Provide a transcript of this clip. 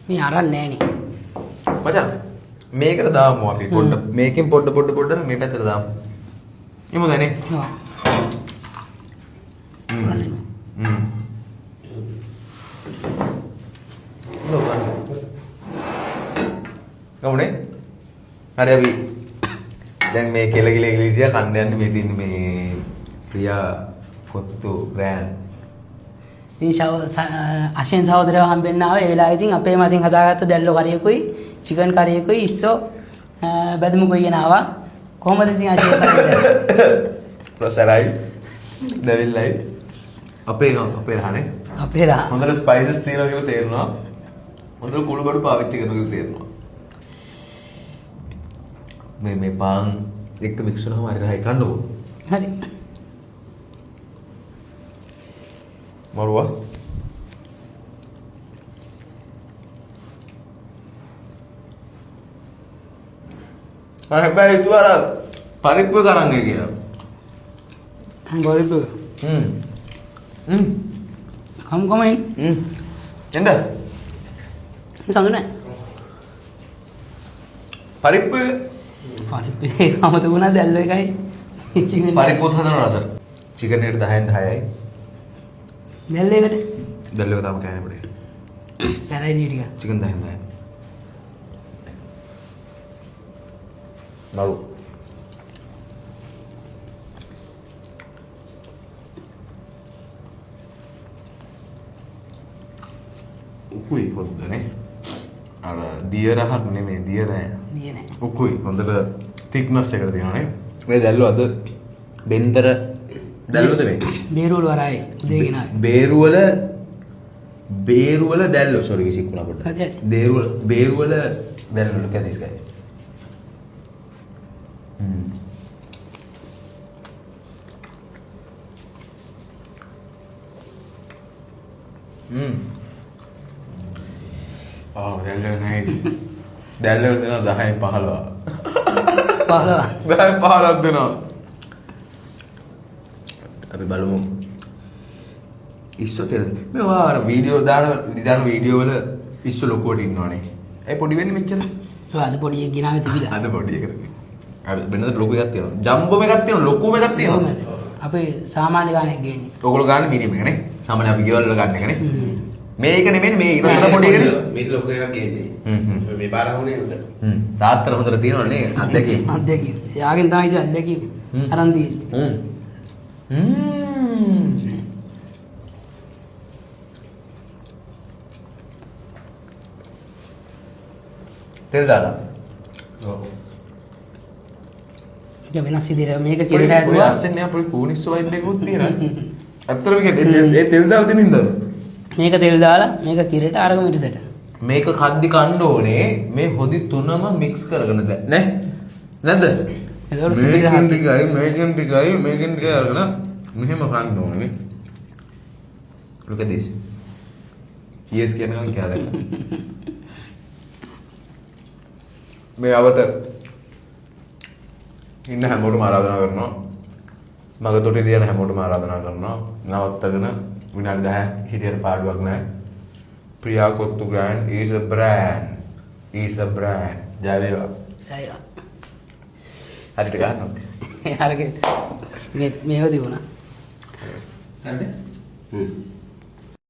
මේ අරන් නෑනේ. මචං මේකට දාමු අපි පොඩ්ඩ මේකෙන් පොඩ්ඩ මේ පැත්තට දාමු. එමුදනේ. ඔව්. කවුනේ? හරි අපි දැන් මේ කෙලගිල ඉලිදියා කන්න යන්නේ මේ තින්නේ මේ ප්‍රියා කොත්තු බ්‍රෑන්ඩ්. අශෙන් සහෝදරයව හම්බෙන්න ආවා. ඒ වෙලාවේ ඉතින් අපේ මතින් හදාගත්ත දැල්ලෝ කරියකුයි, චිකන් කරියකුයි, ඉස්සෝ බැදමුකුයි ගෙනාවා. කොහොමද ඉතින් අශෙන් කරන්නේ? ප්‍රොසරයි දෙවිල්ලයි අපේ රහනේ. අපේ රහ. හොඳට ස්පයිසස් තියෙනවා කියලා තේරෙනවා. හොඳට කුළු බඩු පාවිච්චි කරනවා කියලා තේරෙනවා. මේ පාන් එක්ක මික්ස් වුණාම හරි රහයි කන්නකො. හරි. මරුවා. හැබැයි තුවර පරිප්පු කරන් ගියා. පරිප්පු. කම් එන්න. සංගනේ. පරිප්පු අමතක වුණා දැල්ලෝ එකයි චිකන්. පරිප්පුත් හදනවා රසට. චිකන් එකට 10න් 10යි. දැල්ලෝ තාම කෑනේ පොඩි. සැරයි ටික. චිකන් 10න් 10යි. මරු. උකුයි හොද්දනේ. අර දිය රහක් නෙමෙයි දිය නෑ. දිය නෑ. උකුයි හොඳට thickness එකට තියෙනවානේ. මේ දැල්ලෝ අද බෙන්තර දැල්ලෝද මේ? බේරුවල වරායි උදේ ගෙනාවේ. බේරුවල දැල්ලෝ sorry විසිකුණා පොඩ්ඩක්. Beruwala දැල්ලෝ look at this guy. Oh, දැල්ලෝ nice. දැල්ලෝ දෙනවා 10න් 15. 10න් 15ක් දෙනවා. අපි බලමු. ඉස්සෝ තෙල්. මේවා අර වීඩියෝ දාන වීඩියෝ වල ඉස්සෝ ලොකුවට ඉන්නවනේ. ඒ පොඩි වෙන්නේ මෙච්චර. ඔය අද පොඩි එක ගෙනාවේ තිබිලා. අද පොඩි එකකට. අර වෙනද ලොකු එකක් තියෙනවා. ජම්බෝ එකක් තියෙනවා. ලොකුම එකක් තියෙනවා. අපි සාමාන්‍ය ගානක් ගේන්නේ. ඔයගොල්ලෝ ගන්න මීඩියම් එක නේ. සාමාන්‍ය අපි ගෙවල් වල ගන්න එකනේ. මේක නෙමෙයි මේ ඊටතර පොඩි එකනේ. මේක ලොකු එකක් ගේන්නේ. මේ බාරහුනේ උඩ. තාත්තර හොඳට තියෙනවා නේ අත්දැකීම්. අත්දැකීම්. යාගෙන් තමයි ඉතින් අත්දැකීම් අරන් තියෙන්නේ. තෙල් දාලා. ඔව්. ඒක වෙනස් විදිහට මේක කිරට පොඩි ඇදුවා. අස්සෙන් නෑ පොඩි කූනිස්සු වයිබ් එකකුත් තියෙනවා. ඇත්තටම කියන්නේ ඒ තෙල් දාලා දෙනින්ද? මේක තෙල් දාලා මේක කිරට අරගෙන ඉතිසට. මේක කද්දි කන්න ඕනේ මේ හොදි තුනම මික්ස් කරගෙන නේ නැද්ද? මේකෙන් ටිකයි අරගෙන මෙහෙම කන්න ඕනේ නේ. look at this. cheers කියන ගමන් කියලා දැක්ක. මේ අවට ඉන්න හැමෝටම ආරාධනා කරනවා. මග තොටේ දින හැමෝටම ආරාධනා කරනවා. නවත්තගෙන විනාඩි 10ක් හිටියට පාඩුවක් නැහැ. Priya Kottu brand is a brand. ජය වේවා. ජයවා. හරියට ගන්නවා. අරගෙන මේ හොදි වුණා. හරිද?